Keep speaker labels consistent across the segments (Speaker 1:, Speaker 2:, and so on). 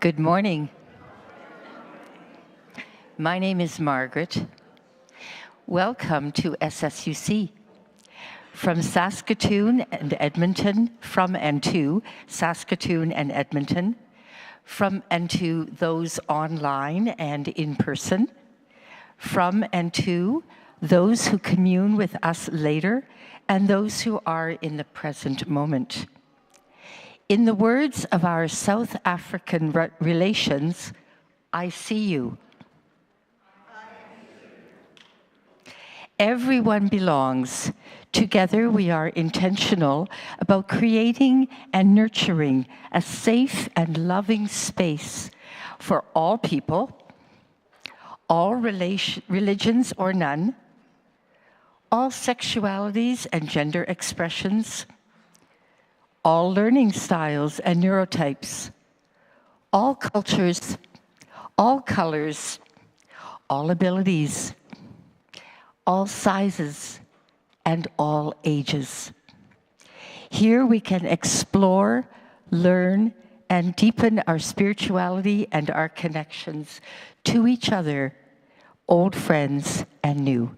Speaker 1: Good morning. My name is Margaret. Welcome to SSUC. From Saskatoon and Edmonton, from and to Saskatoon and Edmonton, from and to those online and in person, from and to those who commune with us later, and those who are in the present moment. In the words of our South African relations, I see you. Everyone belongs. Together we are intentional about creating and nurturing a safe and loving space for all people, all religions or none, all sexualities and gender expressions, all learning styles and neurotypes, all cultures, all colors, all abilities, all sizes, and all ages. Here we can explore, learn, and deepen our spirituality and our connections to each other, old friends and new.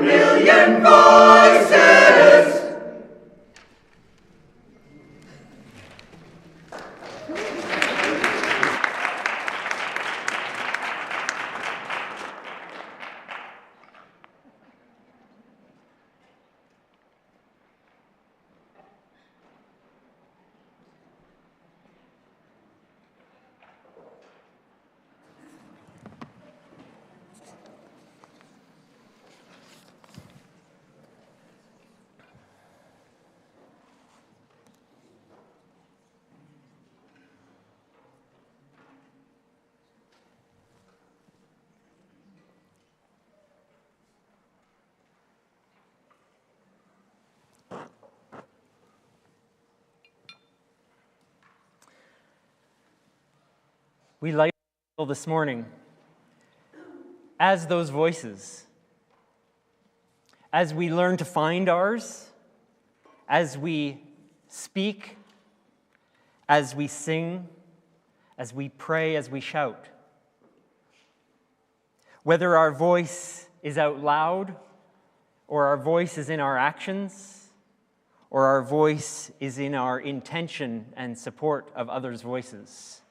Speaker 2: 1,000,000 voices.
Speaker 3: We light this morning as those voices, as we learn to find ours, as we speak, as we sing, as we pray, as we shout. Whether our voice is out loud, or our voice is in our actions, or our voice is in our intention and support of others' voices,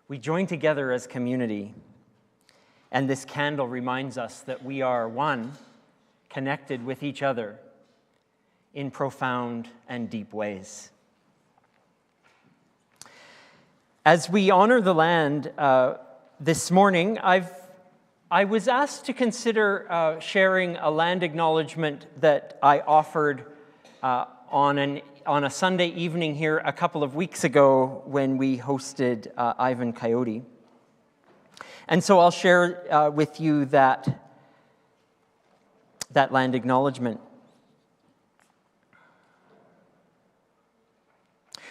Speaker 3: we join together as community, and this candle reminds us that we are one, connected with each other in profound and deep ways. As we honor the land this morning, I was asked to consider sharing a land acknowledgement that I offered on a Sunday evening here a couple of weeks ago when we hosted Ivan Coyote. And so I'll share with you that land acknowledgement.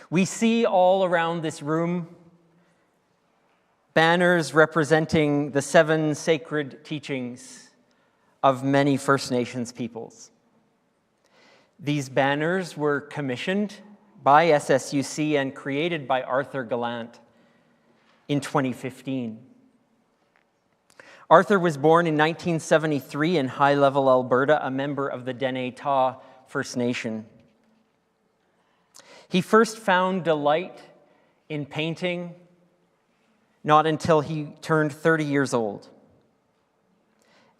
Speaker 3: We see all around this room banners representing the 7 sacred teachings of many First Nations peoples. These banners were commissioned by SSUC and created by Arthur Gallant in 2015. Arthur was born in 1973 in High Level, Alberta, a member of the Dene Ta First Nation. He first found delight in painting not until he turned 30 years old,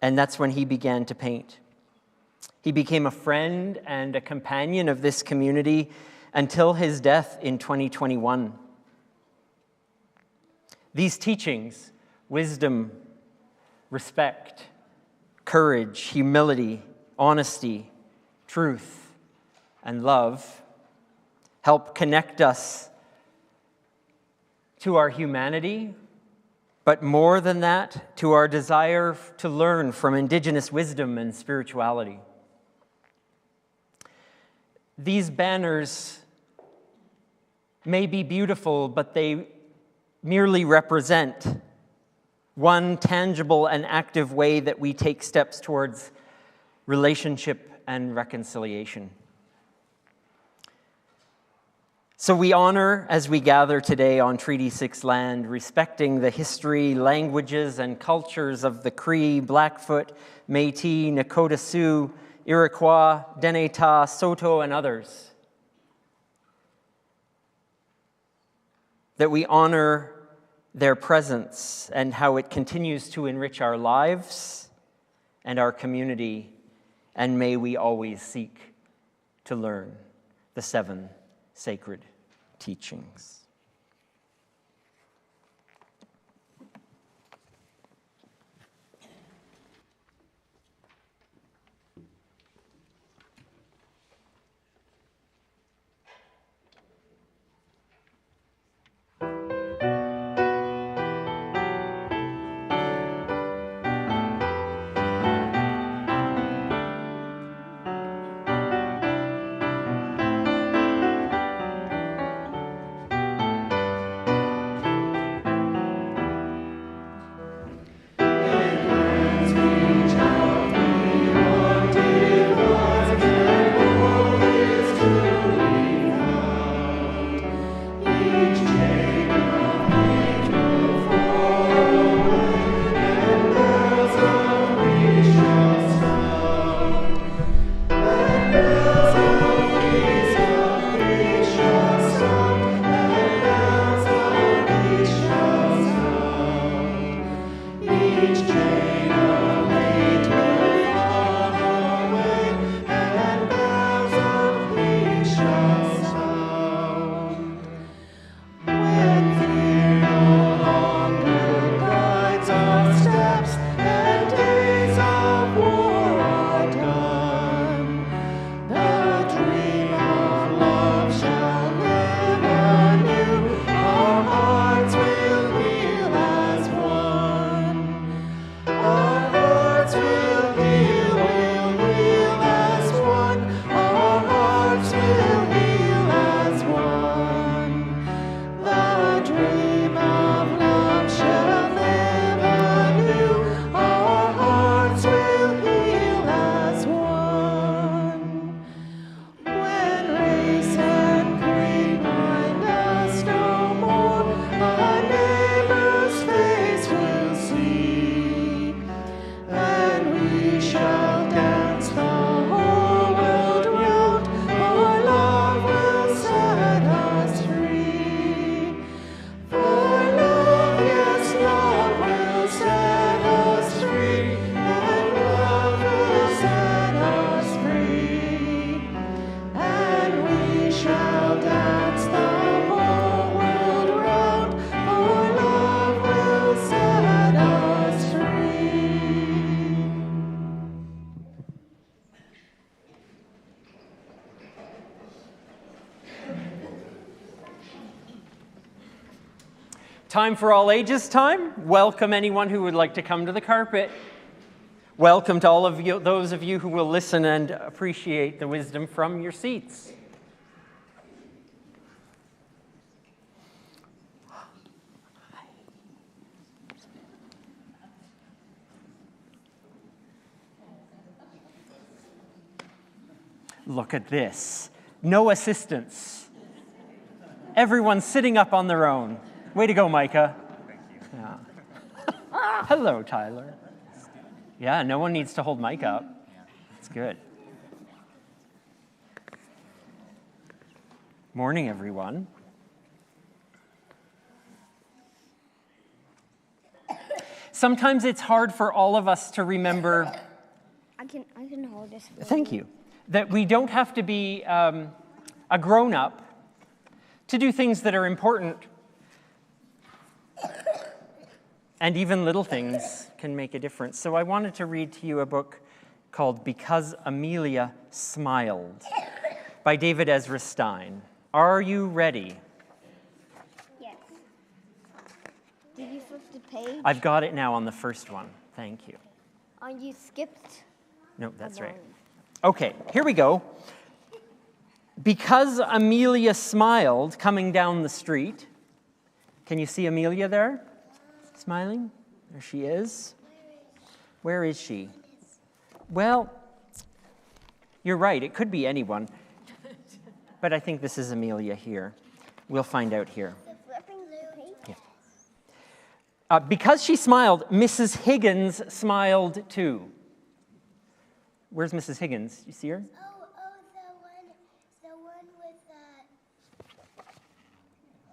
Speaker 3: and that's when he began to paint. He became a friend and a companion of this community until his death in 2021. These teachings, wisdom, respect, courage, humility, honesty, truth, and love, help connect us to our humanity, but more than that, to our desire to learn from Indigenous wisdom and spirituality. These banners may be beautiful, but they merely represent one tangible and active way that we take steps towards relationship and reconciliation. So we honor, as we gather today on Treaty 6 land, respecting the history, languages, and cultures of the Cree, Blackfoot, Métis, Nakota Sioux, Iroquois, Dene Ta, Saulteaux, and others. That we honor their presence and how it continues to enrich our lives and our community, and may we always seek to learn the 7 sacred teachings. Time for all ages time. Welcome anyone who would like to come to the carpet. Welcome to all of you, those of you who will listen and appreciate the wisdom from your seats. Look at this. No assistance. Everyone's sitting up on their own. Way to go, Micah.
Speaker 4: Thank you.
Speaker 3: Yeah. Hello, Tyler. Yeah, no one needs to hold Mike up. That's good. Morning, everyone. Sometimes it's hard for all of us to remember.
Speaker 5: I can hold this.
Speaker 3: Thank you. That we don't have to be a grown-up to do things that are important. And even little things can make a difference. So I wanted to read to you a book called Because Amelia Smiled by David Ezra Stein. Are you ready?
Speaker 5: Yes. Did you flip the page?
Speaker 3: I've got it now on the first one. Thank you.
Speaker 5: You skipped.
Speaker 3: No, that's right. Okay, here we go. Because Amelia smiled coming down the street. Can you see Amelia there? Smiling? There she is. Where is she? Well, you're right. It could be anyone. But I think this is Amelia here. We'll find out here. Yeah. Because she smiled, Mrs. Higgins smiled too. Where's Mrs. Higgins? You see her?
Speaker 5: The one with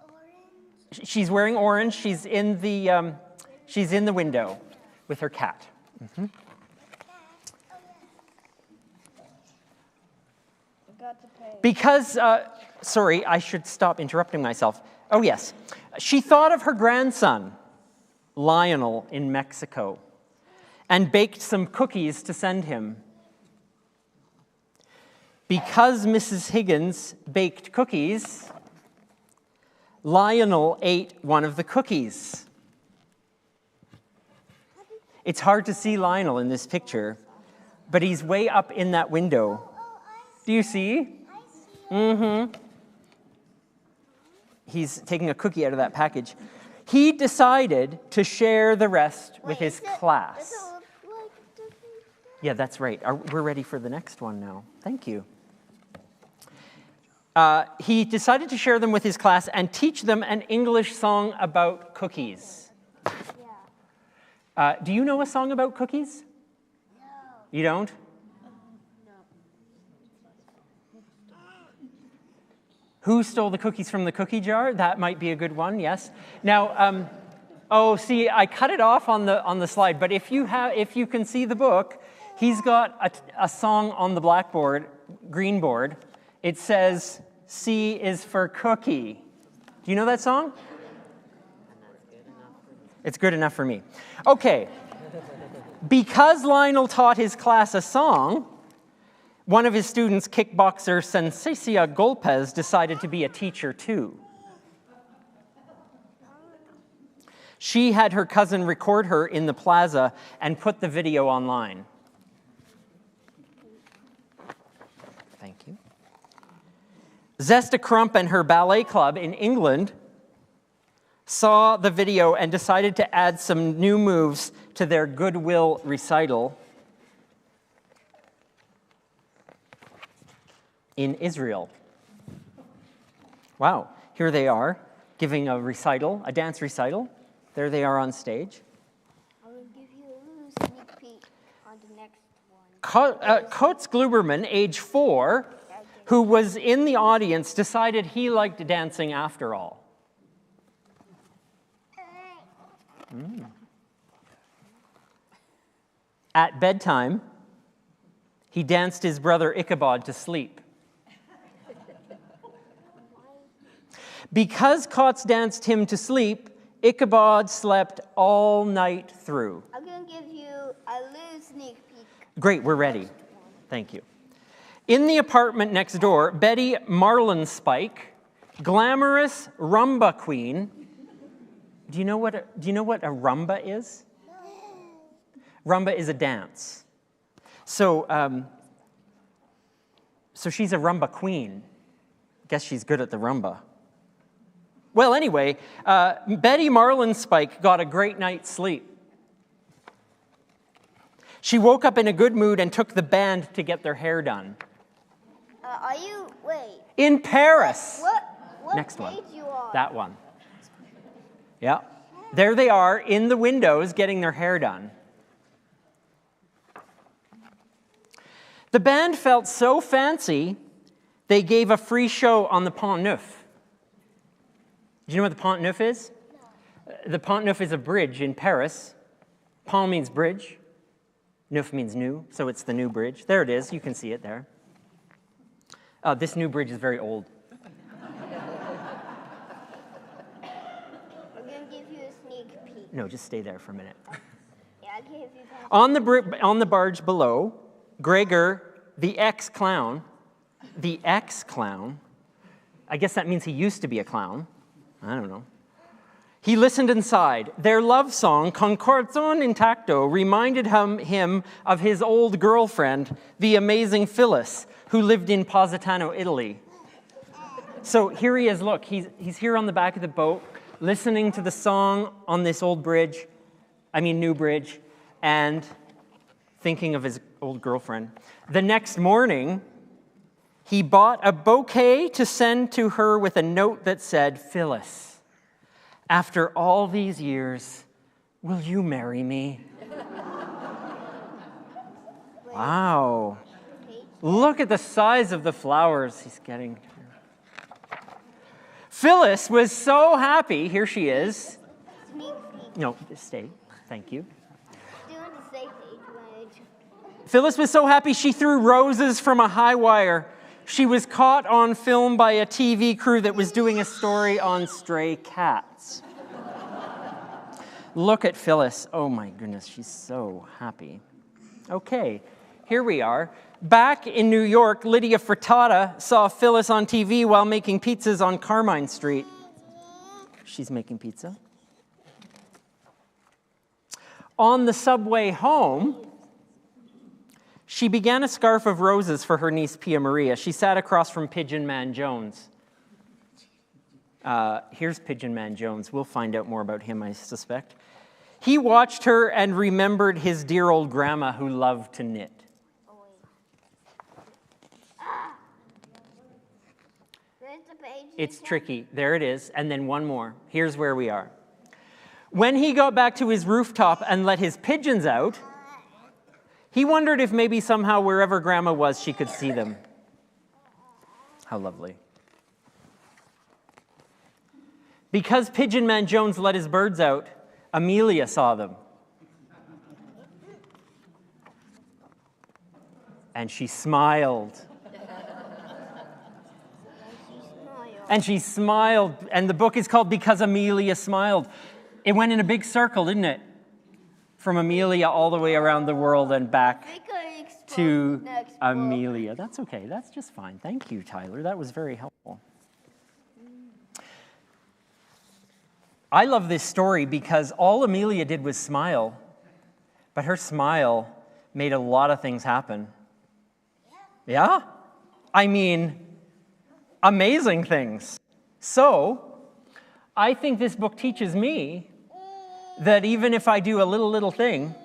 Speaker 5: orange.
Speaker 3: She's wearing orange. She's in the window with her cat. Mm-hmm. Because, sorry, I should stop interrupting myself. Oh, yes. She thought of her grandson, Lionel, in Mexico, and baked some cookies to send him. Because Mrs. Higgins baked cookies, Lionel ate one of the cookies. It's hard to see Lionel in this picture, but he's way up in that window. Do you see? Mm-hmm. He's taking a cookie out of that package. He decided to share the rest with his class. Yeah, that's right. We're ready for the next one now. Thank you. He decided to share them with his class and teach them an English song about cookies. Do you know a song about cookies?
Speaker 5: No.
Speaker 3: You don't? Who stole the cookies from the cookie jar? That might be a good one, yes. Now, see, I cut it off on the slide, but if you can see the book, he's got a song on the blackboard, green board. It says, C is for cookie. Do you know that song? It's good enough for me. Okay. Because Lionel taught his class a song, one of his students, kickboxer Sensacia Golpez, decided to be a teacher too. She had her cousin record her in the plaza and put the video online. Thank you. Zesta Crump and her ballet club in England saw the video and decided to add some new moves to their goodwill recital in Israel. Wow, here they are giving a recital, a dance recital. There they are on stage.
Speaker 5: I will give you a little sneak peek on the next one.
Speaker 3: Coates Gluberman, age 4, who was in the audience, decided he liked dancing after all. At bedtime, he danced his brother Ichabod to sleep. Because Coates danced him to sleep, Ichabod slept all night through.
Speaker 5: I'm going to give you a little sneak peek.
Speaker 3: Great, we're ready. Thank you. In the apartment next door, Betty Marlinspike, glamorous rumba queen, Do you know what a rumba is? Rumba is a dance. So she's a rumba queen. Guess she's good at the rumba. Well, anyway, Betty Marlinspike got a great night's sleep. She woke up in a good mood and took the band to get their hair done.
Speaker 5: Wait.
Speaker 3: In Paris.
Speaker 5: What
Speaker 3: Next one.
Speaker 5: page you on?
Speaker 3: That one. Yeah. There they are in the windows getting their hair done. The band felt so fancy, they gave a free show on the Pont Neuf. Do you know what the Pont Neuf is? No. The Pont Neuf is a bridge in Paris. Pont means bridge. Neuf means new, so it's the new bridge. There it is. You can see it there. This new bridge is very old.
Speaker 5: I'm going to give you a sneak peek.
Speaker 3: No, just stay there for a minute.
Speaker 5: Yeah, I gave you that.
Speaker 3: On the barge below, Gregor, the ex-clown, I guess that means he used to be a clown. I don't know. He listened inside. Their love song, Concorzon Intacto, reminded him of his old girlfriend, the amazing Phyllis, who lived in Positano, Italy. So here he is, look, he's here on the back of the boat, listening to the song on this new bridge, and thinking of his old girlfriend. The next morning, he bought a bouquet to send to her with a note that said, Phyllis, after all these years, will you marry me? Wow. Look at the size of the flowers he's getting. Phyllis was so happy. Here she is.
Speaker 5: Sneak peek.
Speaker 3: No, just stay. Thank you.
Speaker 5: Doing the safe age.
Speaker 3: Phyllis was so happy she threw roses from a high wire. She was caught on film by a TV crew that was doing a story on stray cats. Look at Phyllis. Oh my goodness, she's so happy. Okay, here we are. Back in New York, Lydia Frittata saw Phyllis on TV while making pizzas on Carmine Street. She's making pizza. On the subway home, she began a scarf of roses for her niece Pia Maria. She sat across from Pigeon Man Jones. Here's Pigeon Man Jones. We'll find out more about him, I suspect. He watched her and remembered his dear old grandma who loved to knit. It's tricky. There it is. And then one more. Here's where we are. When he got back to his rooftop and let his pigeons out, he wondered if maybe somehow wherever Grandma was, she could see them. How lovely. Because Pigeon Man Jones let his birds out, Amelia saw them. And she smiled. And she smiled. And the book is called Because Amelia Smiled. It went in a big circle, didn't it? From Amelia all the way around the world and back to Amelia. That's okay. That's just fine. Thank you, Tyler. That was very helpful. I love this story because all Amelia did was smile. But her smile made a lot of things happen. Yeah? I mean, amazing things. So, I think this book teaches me that even if I do a little thing,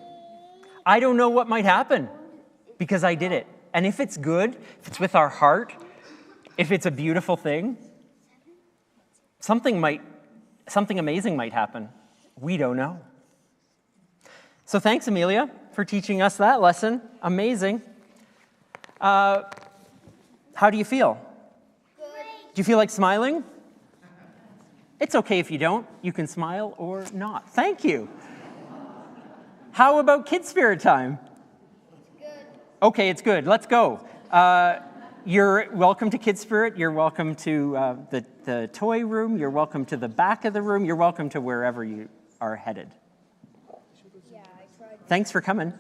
Speaker 3: I don't know what might happen because I did it. And if it's good, if it's with our heart, if it's a beautiful thing, something amazing might happen. We don't know. So thanks, Amelia, for teaching us that lesson. Amazing. How do you feel?
Speaker 5: Good.
Speaker 3: Do you feel like smiling? It's okay if you don't. You can smile or not. Thank you. How about Kid Spirit time?
Speaker 5: Good.
Speaker 3: Okay, it's good. Let's go. You're welcome to Kid Spirit. You're welcome to the toy room. You're welcome to the back of the room. You're welcome to wherever you are headed.
Speaker 5: Yeah, I tried.
Speaker 3: Thanks for coming.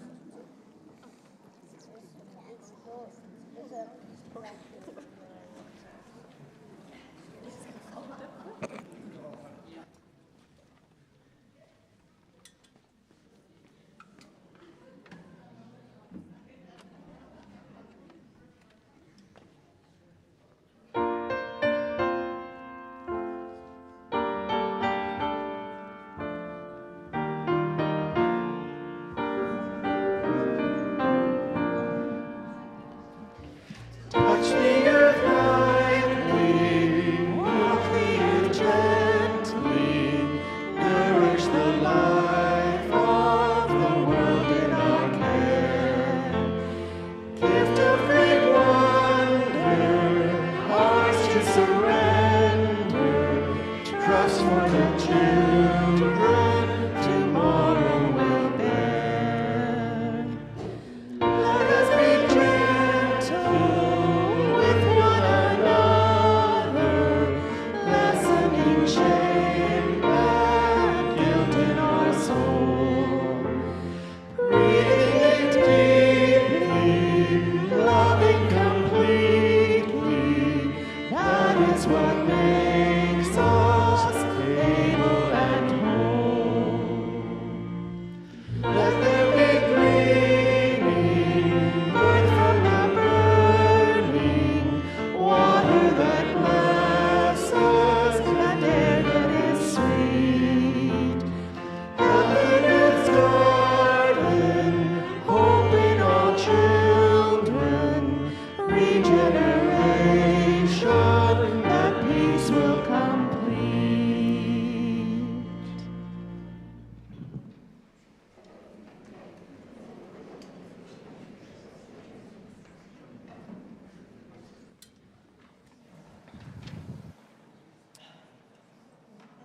Speaker 4: is what makes us able and whole. Let there be gleaming, good from the burning, water that blesses, and air that is sweet. Heaven's garden, hope in all children, regeneration that peace will complete.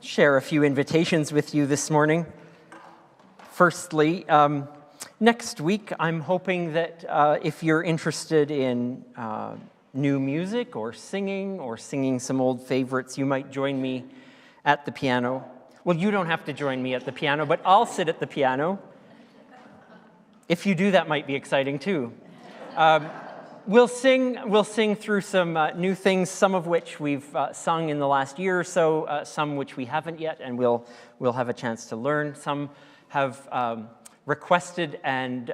Speaker 3: Share a few invitations with you this morning. Firstly, next week, I'm hoping that if you're interested in new music or singing some old favorites, you might join me at the piano. Well, you don't have to join me at the piano, but I'll sit at the piano. If you do, that might be exciting too. We'll sing through some new things, some of which we've sung in the last year or so, some which we haven't yet, and we'll have a chance to learn. Some have requested and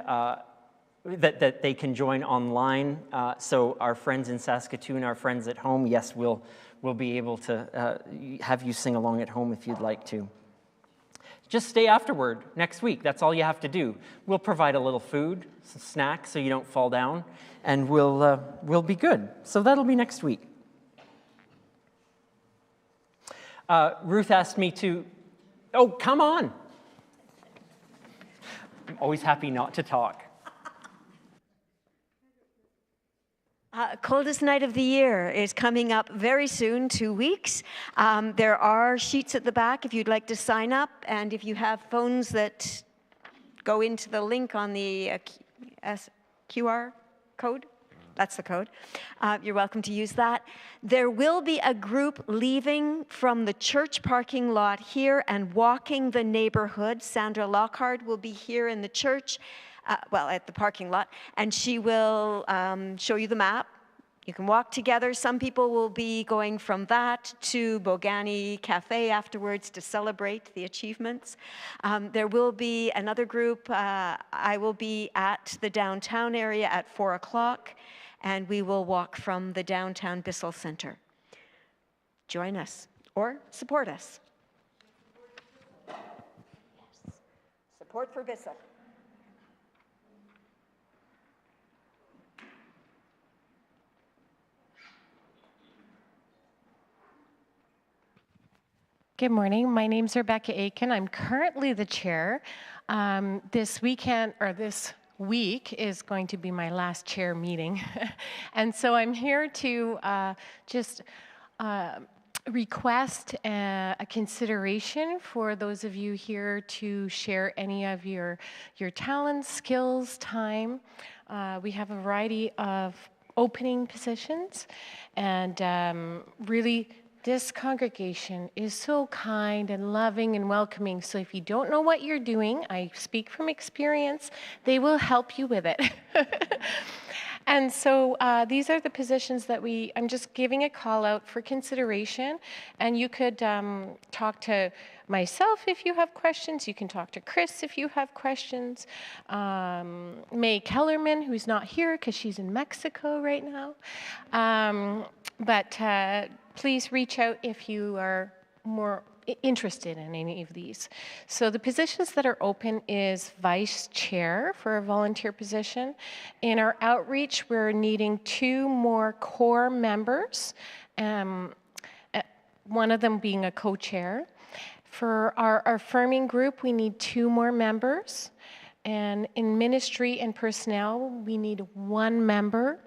Speaker 3: that they can join online. So our friends in Saskatoon, our friends at home, yes, we'll be able to have you sing along at home if you'd like to. Just stay afterward next week. That's all you have to do. We'll provide a little food, some snacks so you don't fall down, and we'll be good. So that'll be next week. Ruth asked me to, oh, come on. I'm always happy not to talk.
Speaker 6: Coldest night of the year is coming up very soon, 2 weeks. There are sheets at the back if you'd like to sign up, and if you have phones that go into the link on the QR code, that's the code, you're welcome to use that. There will be a group leaving from the church parking lot here and walking the neighborhood. Sandra Lockhart will be here in the church, at the parking lot, and she will show you the map. You can walk together. Some people will be going from that to Bogani Cafe afterwards to celebrate the achievements. There will be another group. I will be at the downtown area at 4 o'clock, and we will walk from the downtown Bissell Center. Join us or support us. Yes. Support for Bissell.
Speaker 7: Good morning. My name's Rebecca Aiken. I'm currently the chair. This week is going to be my last chair meeting. And so I'm here to just request a consideration for those of you here to share any of your talents, skills, time. We have a variety of opening positions, and really this congregation is so kind and loving and welcoming. So if you don't know what you're doing, I speak from experience, they will help you with it. And so these are the positions that I'm just giving a call out for consideration. And you could talk to myself if you have questions. You can talk to Chris if you have questions. May Kellerman, who's not here because she's in Mexico right now. But please reach out if you are more interested in any of these. So the positions that are open is vice chair for a volunteer position. In our outreach, we're needing 2 more core members, one of them being a co-chair. For our affirming group, we need 2 more members. And in ministry and personnel, we need 1 member.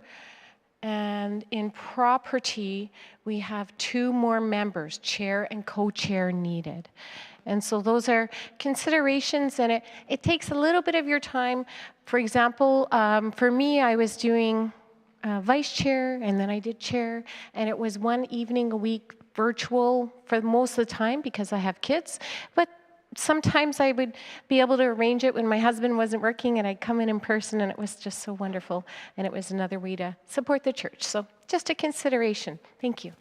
Speaker 7: And in property, we have 2 more members, chair and co-chair needed. And so those are considerations, and it takes a little bit of your time. For example, for me, I was doing vice chair, and then I did chair, and it was 1 evening a week virtual for most of the time because I have kids. But sometimes I would be able to arrange it when my husband wasn't working, and I'd come in person, and it was just so wonderful. And it was another way to support the church. So just a consideration. Thank you.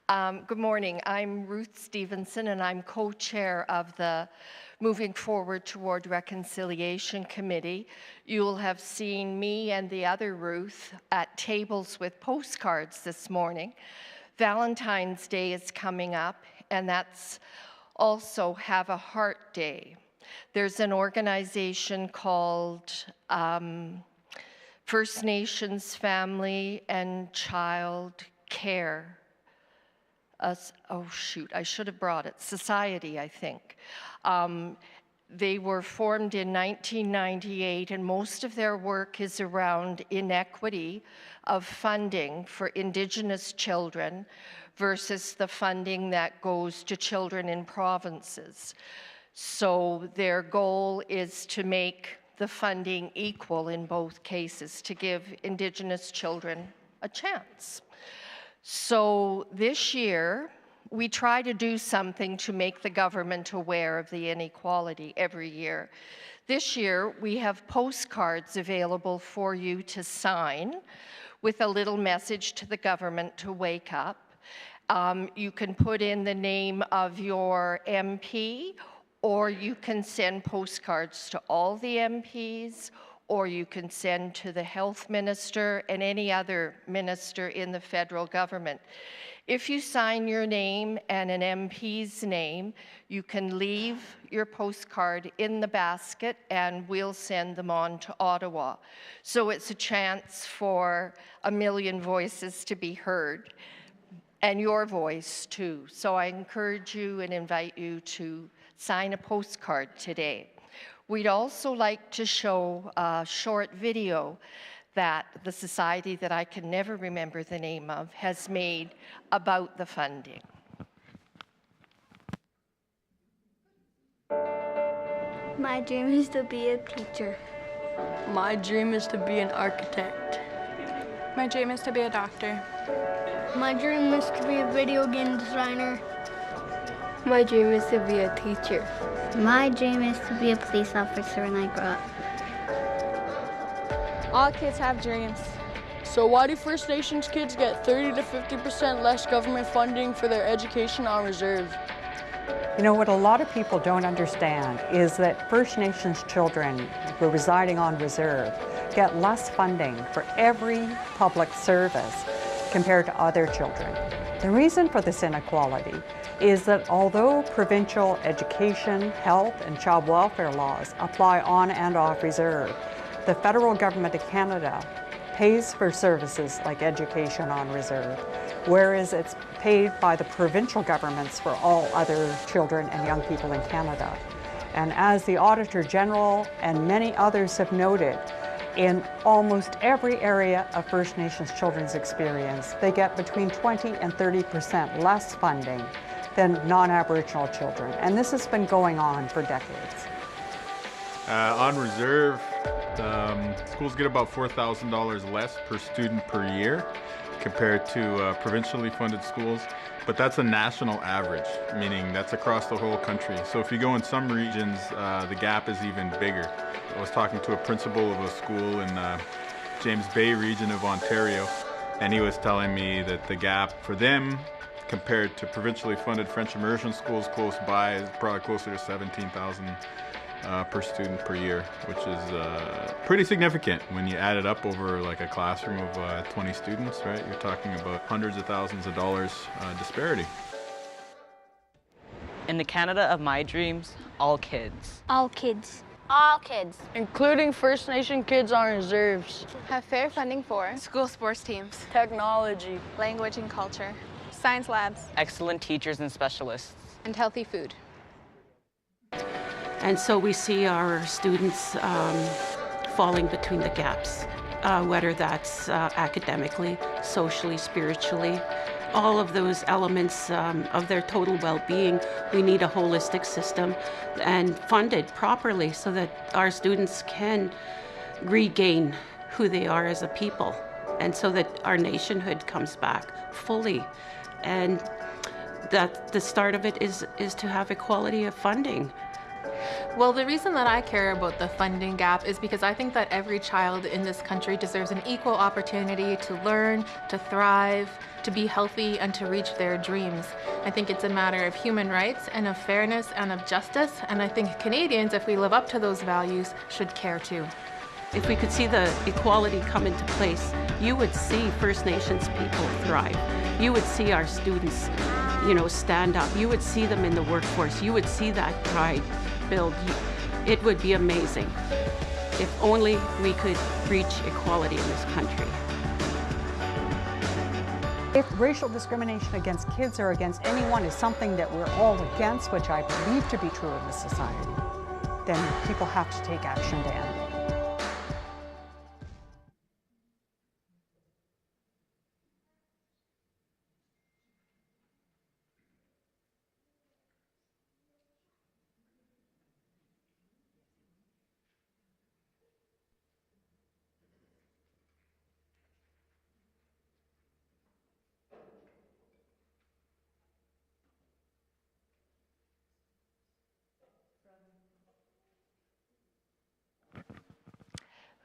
Speaker 8: Good morning. I'm Ruth Stevenson, and I'm co-chair of the Moving Forward Toward Reconciliation Committee. You'll have seen me and the other Ruth at tables with postcards this morning. Valentine's Day is coming up, and that's also Have a Heart Day. There's an organization called First Nations Family and Child Care. Oh shoot, I should have brought it. Society, I think. They were formed in 1998, and most of their work is around inequity of funding for Indigenous children versus the funding that goes to children in provinces. So their goal is to make the funding equal in both cases, to give Indigenous children a chance. So this year, we try to do something to make the government aware of the inequality every year. This year, we have postcards available for you to sign with a little message to the government to wake up. You can put in the name of your MP, or you can send postcards to all the MPs, or you can send to the health minister and any other minister in the federal government. If you sign your name and an MP's name, you can leave your postcard in the basket and we'll send them on to Ottawa. So it's a chance for a million voices to be heard, and your voice too. So I encourage you and invite you to sign a postcard today. We'd also like to show a short video that the society that I can never remember the name of has made about the funding.
Speaker 5: My dream is to be a teacher.
Speaker 9: My dream is to be an architect.
Speaker 10: My dream is to be a doctor.
Speaker 11: My dream is to be a video game designer.
Speaker 12: My dream is to be a teacher.
Speaker 13: My dream is to be a police officer when I grow up.
Speaker 10: All kids have dreams.
Speaker 9: So why do First Nations kids get 30 to 50% less government funding for their education on reserve?
Speaker 14: You know, what a lot of people don't understand is that First Nations children who are residing on reserve get less funding for every public service compared to other children. The reason for this inequality is that although provincial education, health, and child welfare laws apply on and off reserve, the federal government of Canada pays for services like education on reserve, whereas it's paid by the provincial governments for all other children and young people in Canada. And as the Auditor General and many others have noted, in almost every area of First Nations children's experience, they get between 20 and 30% less funding than non-Aboriginal children. And this has been going on for decades.
Speaker 15: On reserve, schools get about $4,000 less per student per year compared to provincially funded schools. But that's a national average, meaning that's across the whole country. So if you go in some regions, the gap is even bigger. I was talking to a principal of a school in James Bay region of Ontario, and he was telling me that the gap for them compared to provincially funded French immersion schools close by is probably closer to $17,000 per student per year, which is pretty significant when you add it up over like a classroom of 20 students, right? You're talking about hundreds of thousands of dollars disparity.
Speaker 16: In the Canada of my dreams, all kids.
Speaker 11: All kids.
Speaker 12: All kids.
Speaker 9: Including First Nation kids on reserves.
Speaker 10: Have fair funding for school sports teams,
Speaker 9: technology,
Speaker 10: language and culture, science labs,
Speaker 16: excellent teachers and specialists,
Speaker 10: and healthy food.
Speaker 17: And so we see our students falling between the gaps, whether that's academically, socially, spiritually, all of those elements of their total well-being. We need a holistic system and funded properly so that our students can regain who they are as a people, and so that our nationhood comes back fully. And that the start of it is to have equality of funding.
Speaker 10: Well, the reason that I care about the funding gap is because I think that every child in this country deserves an equal opportunity to learn, to thrive, to be healthy, and to reach their dreams. I think it's a matter of human rights and of fairness and of justice, and I think Canadians, if we live up to those values, should care too.
Speaker 17: If we could see the equality come into place, you would see First Nations people thrive. You would see our students, stand up. You would see them in the workforce. You would see that pride build. It would be amazing if only we could reach equality in this country.
Speaker 14: If racial discrimination against kids or against anyone is something that we're all against, which I believe to be true in this society, then people have to take action to end it.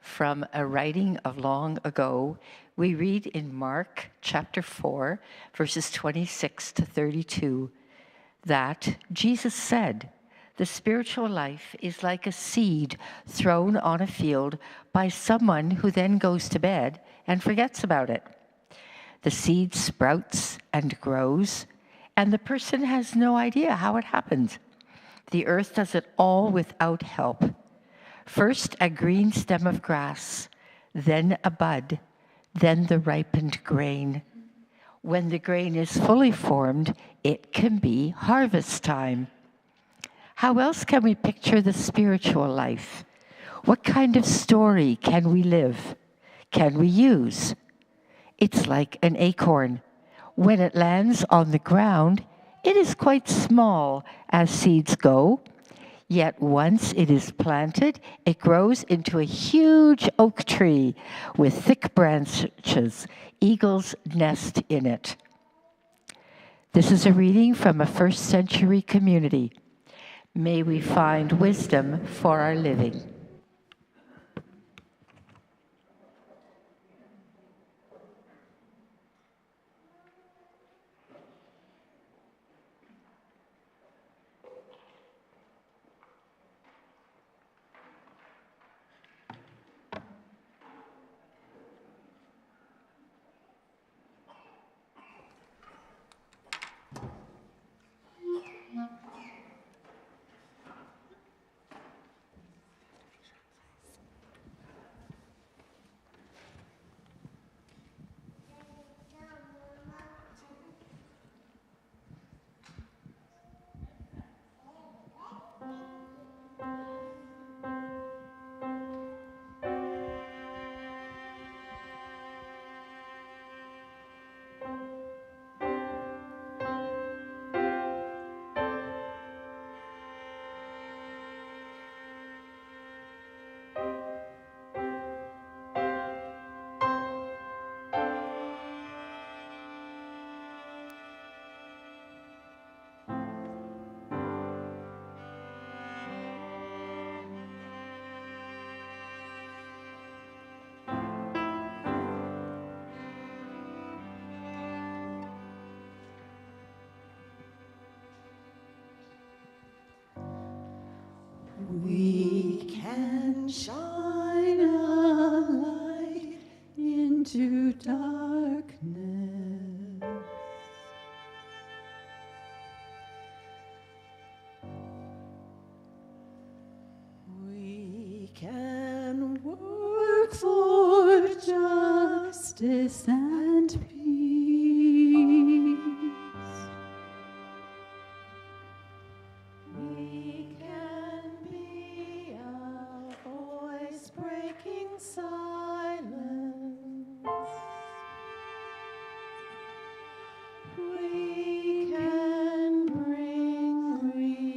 Speaker 1: From a writing of long ago, we read in Mark chapter 4, verses 26 to 32, that Jesus said, "The spiritual life is like a seed thrown on a field by someone who then goes to bed and forgets about it. The seed sprouts and grows, and the person has no idea how it happened. The earth does it all without help. First a green stem of grass, then a bud, then the ripened grain. When the grain is fully formed, it can be harvest time." How else can we picture the spiritual life? What kind of story can we live? Can we use? It's like an acorn. When it lands on the ground, it is quite small as seeds go. Yet once it is planted, it grows into a huge oak tree with thick branches. Eagles nest in it. This is a reading from a first century community. May we find wisdom for our living.
Speaker 4: We can shine a light into darkness. We can work for justice and peace. We can be a voice breaking silence. We can bring relief.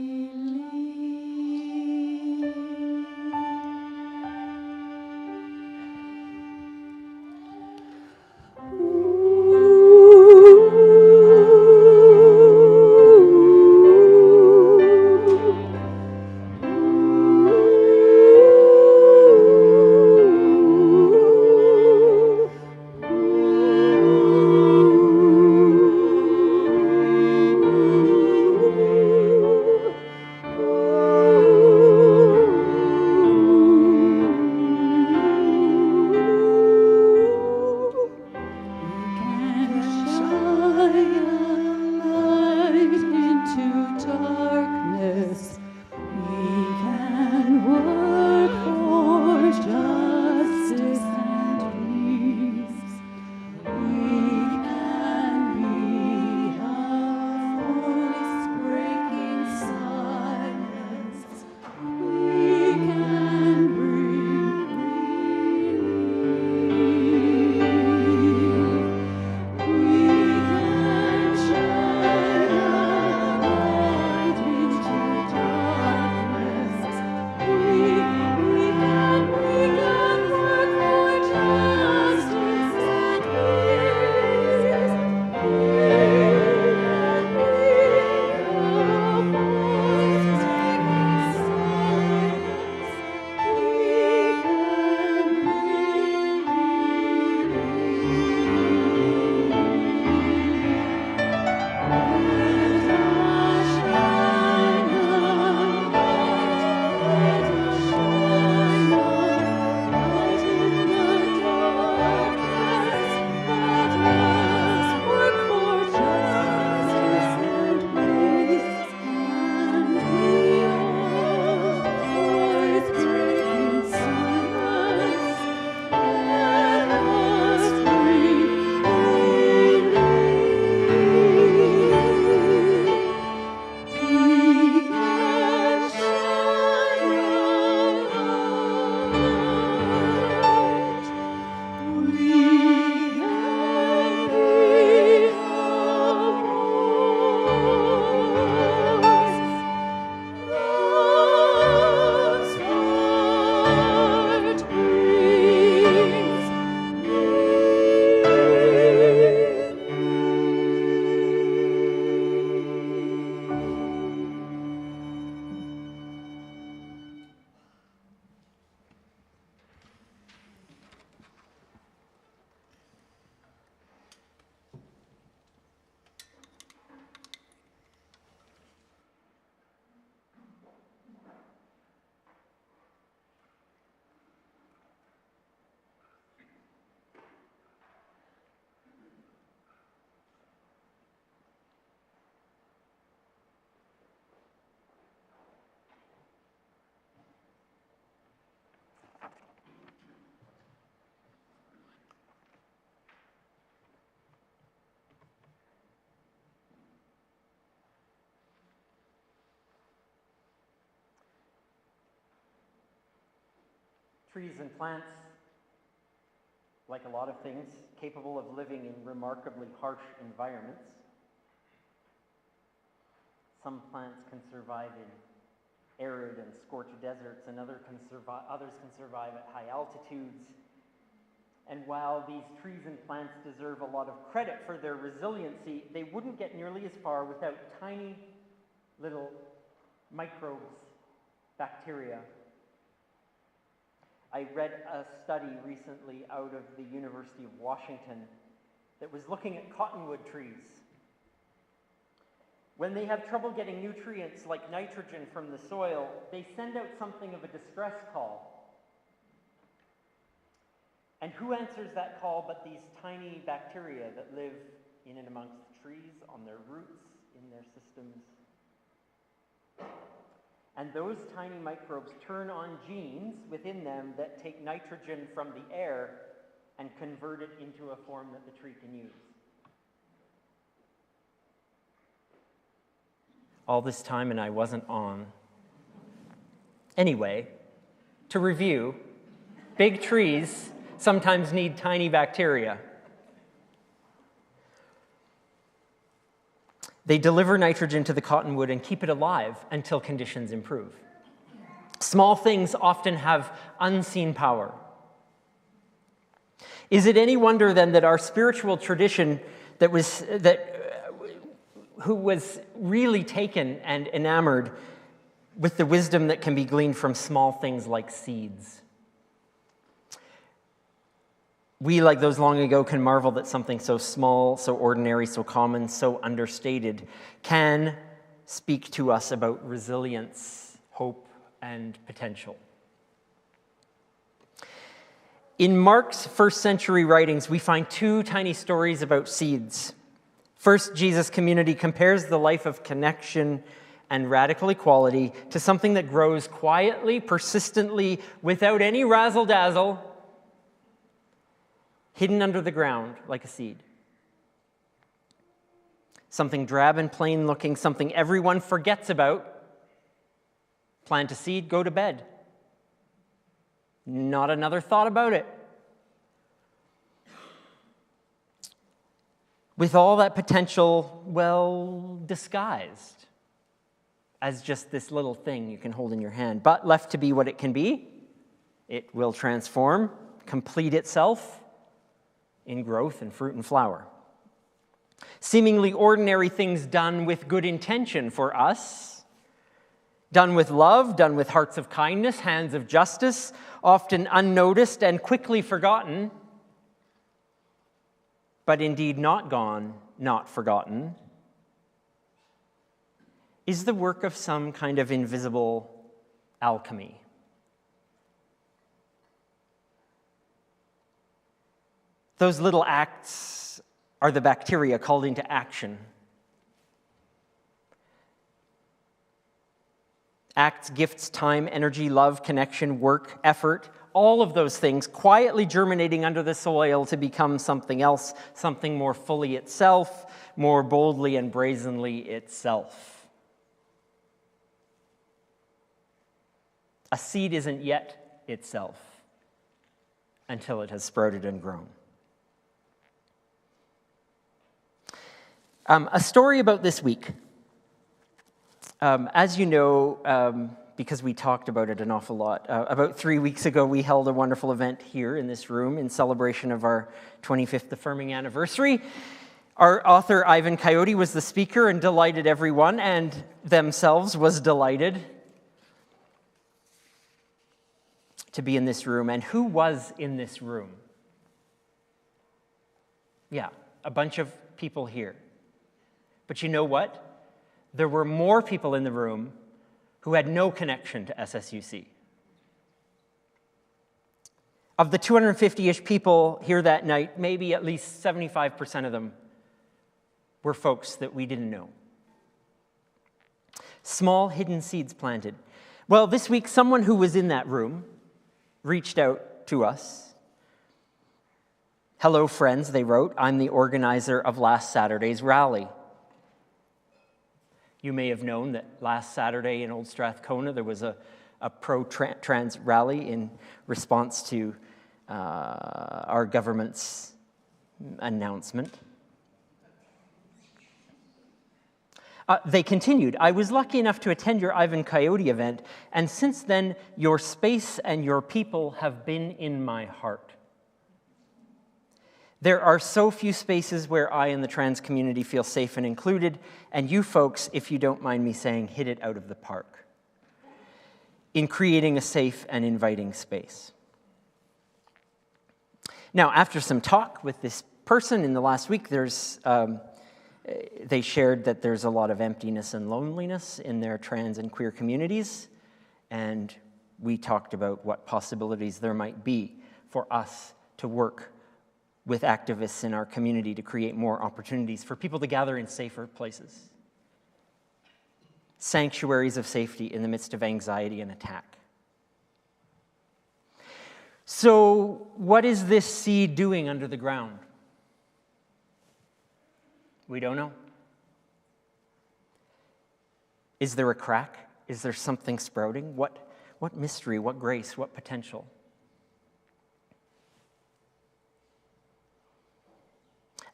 Speaker 3: Trees and plants, like a lot of things, capable of living in remarkably harsh environments. Some plants can survive in arid and scorched deserts, and others can survive at high altitudes. And while these trees and plants deserve a lot of credit for their resiliency, they wouldn't get nearly as far without tiny little microbes, bacteria. I read a study recently out of the University of Washington that was looking at cottonwood trees. When they have trouble getting nutrients like nitrogen from the soil, they send out something of a distress call. And who answers that call but these tiny bacteria that live in and amongst the trees, on their roots, in their systems? And those tiny microbes turn on genes within them that take nitrogen from the air and convert it into a form that the tree can use. All this time and I wasn't on. Anyway, to review, big trees sometimes need tiny bacteria. They deliver nitrogen to the cottonwood and keep it alive until conditions improve. Small things often have unseen power. Is it any wonder then that our spiritual tradition who was really taken and enamored with the wisdom that can be gleaned from small things like seeds? We, like those long ago, can marvel that something so small, so ordinary, so common, so understated can speak to us about resilience, hope, and potential. In Mark's first century writings, we find two tiny stories about seeds. First, Jesus' community compares the life of connection and radical equality to something that grows quietly, persistently, without any razzle-dazzle, hidden under the ground like a seed. Something drab and plain looking, something everyone forgets about. Plant a seed, go to bed. Not another thought about it. With all that potential, well, disguised as just this little thing you can hold in your hand, but left to be what it can be, it will transform, complete itself in growth and fruit and flower. Seemingly ordinary things done with good intention for us, done with love, done with hearts of kindness, hands of justice, often unnoticed and quickly forgotten, but indeed not gone, not forgotten, is the work of some kind of invisible alchemy. Those little acts are the bacteria called into action. Acts, gifts, time, energy, love, connection, work, effort, all of those things quietly germinating under the soil to become something else, something more fully itself, more boldly and brazenly itself. A seed isn't yet itself until it has sprouted and grown. A story about this week. As you know, because we talked about it an awful lot, about 3 weeks ago we held a wonderful event here in this room in celebration of our 25th affirming anniversary. Our author, Ivan Coyote, was the speaker and delighted everyone, and themselves was delighted to be in this room. And who was in this room? Yeah, a bunch of people here. But you know what? There were more people in the room who had no connection to SSUC. Of the 250-ish people here that night, maybe at least 75% of them were folks that we didn't know. Small hidden seeds planted. Well, this week, someone who was in that room reached out to us. "Hello, friends," they wrote. "I'm the organizer of last Saturday's rally." You may have known that last Saturday in Old Strathcona there was a a pro-trans rally in response to our government's announcement. They continued, I was lucky enough to attend your Ivan Coyote event, and since then, your space and your people have been in my heart. There are so few spaces where I and the trans community feel safe and included, and you folks, if you don't mind me saying, hit it out of the park in creating a safe and inviting space. Now, after some talk with this person in the last week, they shared that there's a lot of emptiness and loneliness in their trans and queer communities, and we talked about what possibilities there might be for us to work with activists in our community to create more opportunities for people to gather in safer places. Sanctuaries of safety in the midst of anxiety and attack. So, what is this seed doing under the ground? We don't know. Is there a crack? Is there something sprouting? What mystery, what grace, what potential?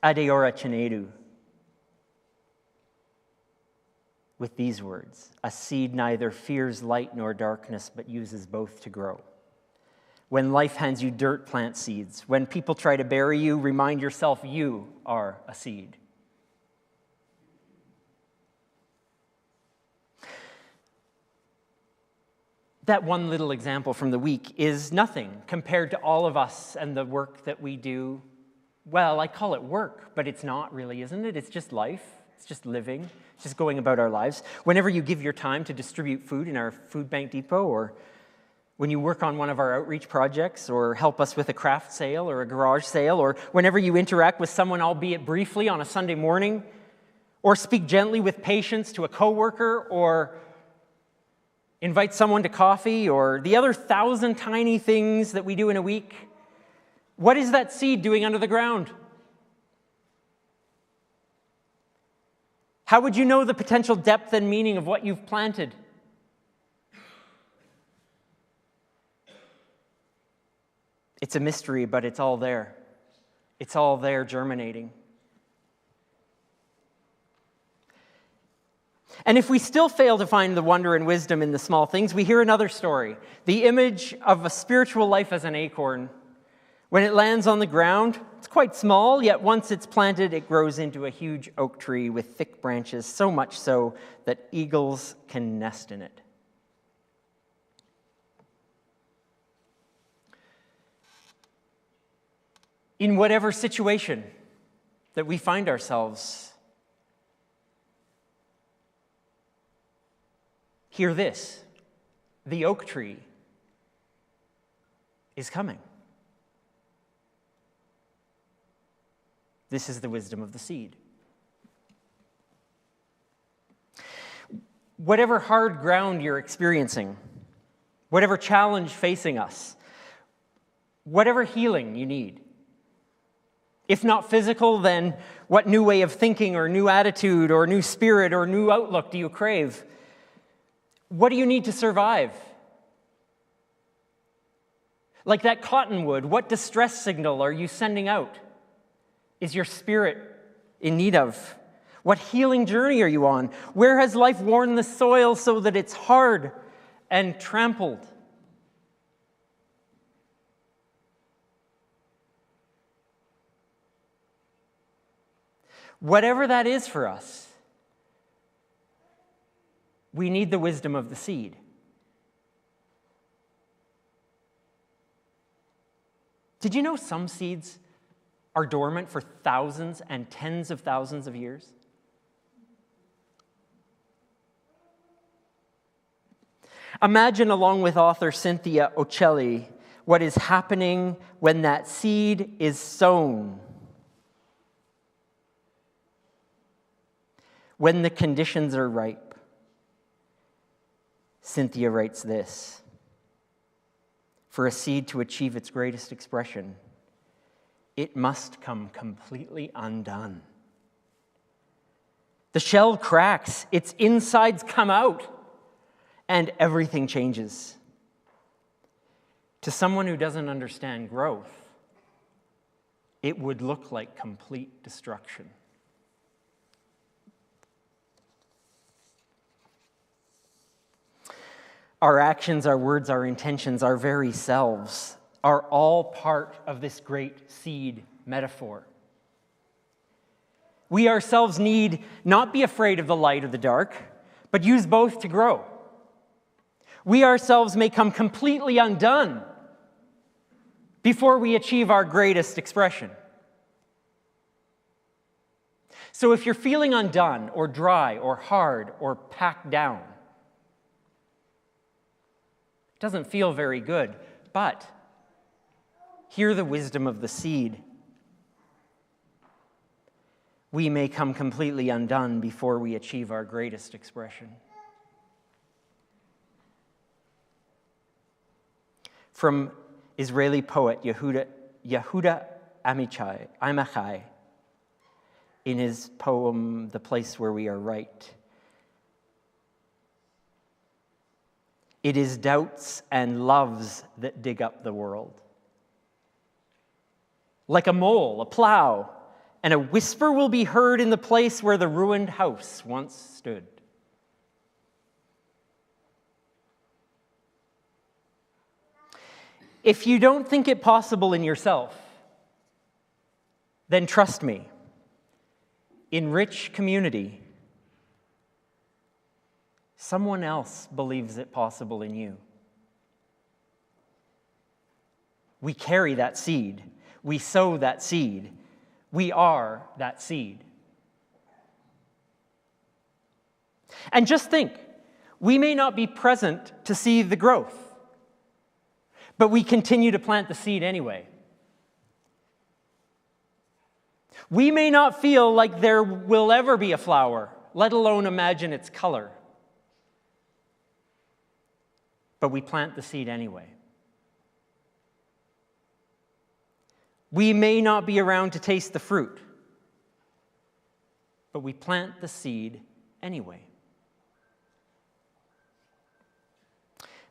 Speaker 3: Adeora Chinedu, with these words, a seed neither fears light nor darkness, but uses both to grow. When life hands you dirt, plant seeds. When people try to bury you, remind yourself you are a seed. That one little example from the week is nothing compared to all of us and the work that we do. Well, I call it work, but it's not really, isn't it? It's just life. It's just living. It's just going about our lives. Whenever you give your time to distribute food in our food bank depot, or when you work on one of our outreach projects, or help us with a craft sale or a garage sale, or whenever you interact with someone, albeit briefly, on a Sunday morning, or speak gently with patience to a coworker, or invite someone to coffee, or the other 1,000 tiny things that we do in a week, what is that seed doing under the ground? How would you know the potential depth and meaning of what you've planted? It's a mystery, but it's all there. It's all there germinating. And if we still fail to find the wonder and wisdom in the small things, we hear another story. The image of a spiritual life as an acorn. When it lands on the ground, it's quite small, yet once it's planted, it grows into a huge oak tree with thick branches, so much so that eagles can nest in it. In whatever situation that we find ourselves, hear this: the oak tree is coming. This is the wisdom of the seed. Whatever hard ground you're experiencing, whatever challenge facing us, whatever healing you need, if not physical, then what new way of thinking or new attitude or new spirit or new outlook do you crave? What do you need to survive? Like that cottonwood, what distress signal are you sending out? Is your spirit in need of? What healing journey are you on? Where has life worn the soil so that it's hard and trampled? Whatever that is for us, we need the wisdom of the seed. Did you know some seeds are dormant for thousands and tens of thousands of years? Imagine, along with author Cynthia Ocelli, what is happening when that seed is sown. When the conditions are ripe. Cynthia writes this: for a seed to achieve its greatest expression, it must come completely undone. The shell cracks, its insides come out, and everything changes. To someone who doesn't understand growth, it would look like complete destruction. Our actions, our words, our intentions, our very selves are all part of this great seed metaphor. We ourselves need not be afraid of the light or the dark, but use both to grow. We ourselves may come completely undone before we achieve our greatest expression. So if you're feeling undone or dry or hard or packed down, it doesn't feel very good, but hear the wisdom of the seed. We may come completely undone before we achieve our greatest expression. From Israeli poet Yehuda Amichai, in his poem, The Place Where We Are Right. It is doubts and loves that dig up the world. Like a mole, a plow, and a whisper will be heard in the place where the ruined house once stood. If you don't think it possible in yourself, then trust me, in rich community, someone else believes it possible in you. We carry that seed. We sow that seed. We are that seed. And just think, we may not be present to see the growth, but we continue to plant the seed anyway. We may not feel like there will ever be a flower, let alone imagine its color. But we plant the seed anyway. We may not be around to taste the fruit, but we plant the seed anyway.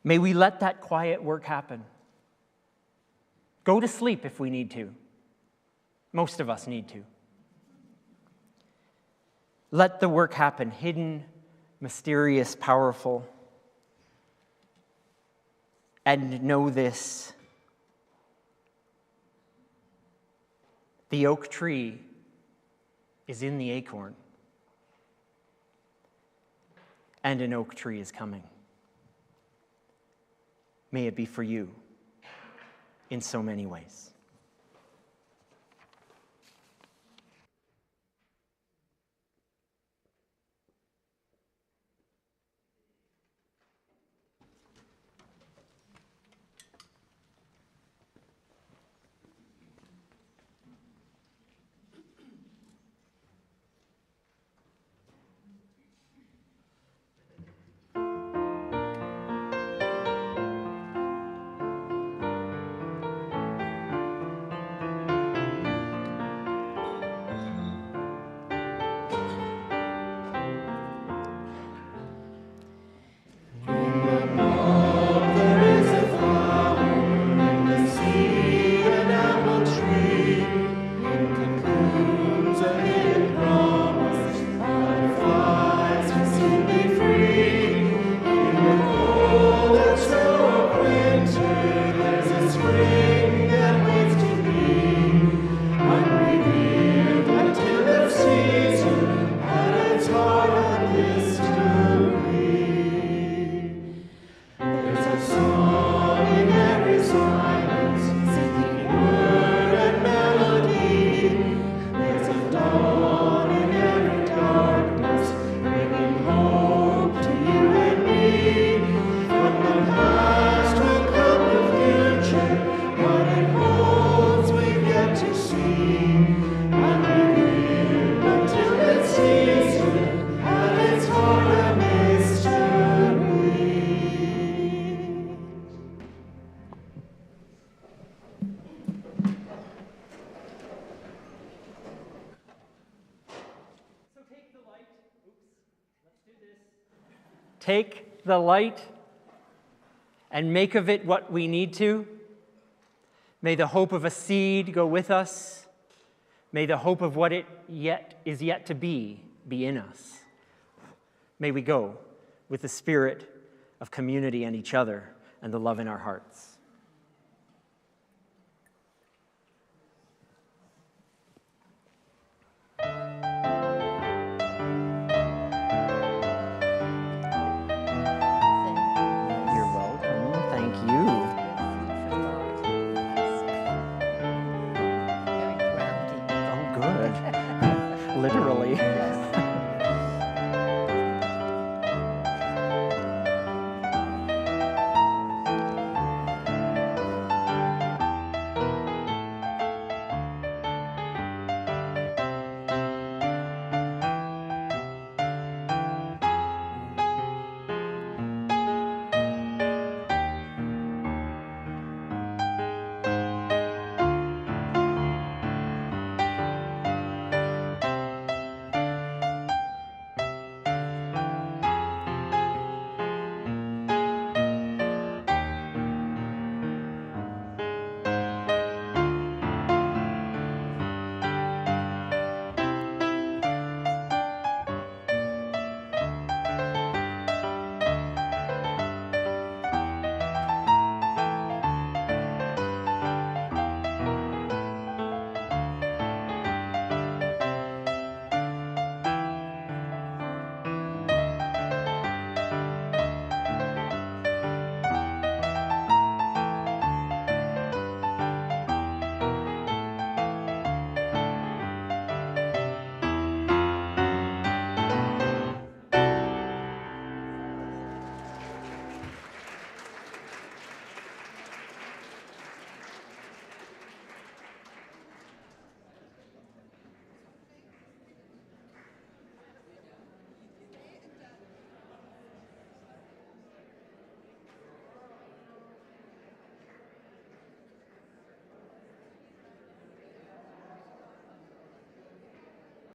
Speaker 3: May we let that quiet work happen. Go to sleep if we need to. Most of us need to. Let the work happen, hidden, mysterious, powerful. And know this: the oak tree is in the acorn, and an oak tree is coming. May it be for you in so many ways. Take the light and make of it what we need to. May the hope of a seed go with us. May the hope of what it is yet to be in us. May we go with the spirit of community and each other and the love in our hearts. You're welcome. Thank you. Oh, good. Literally.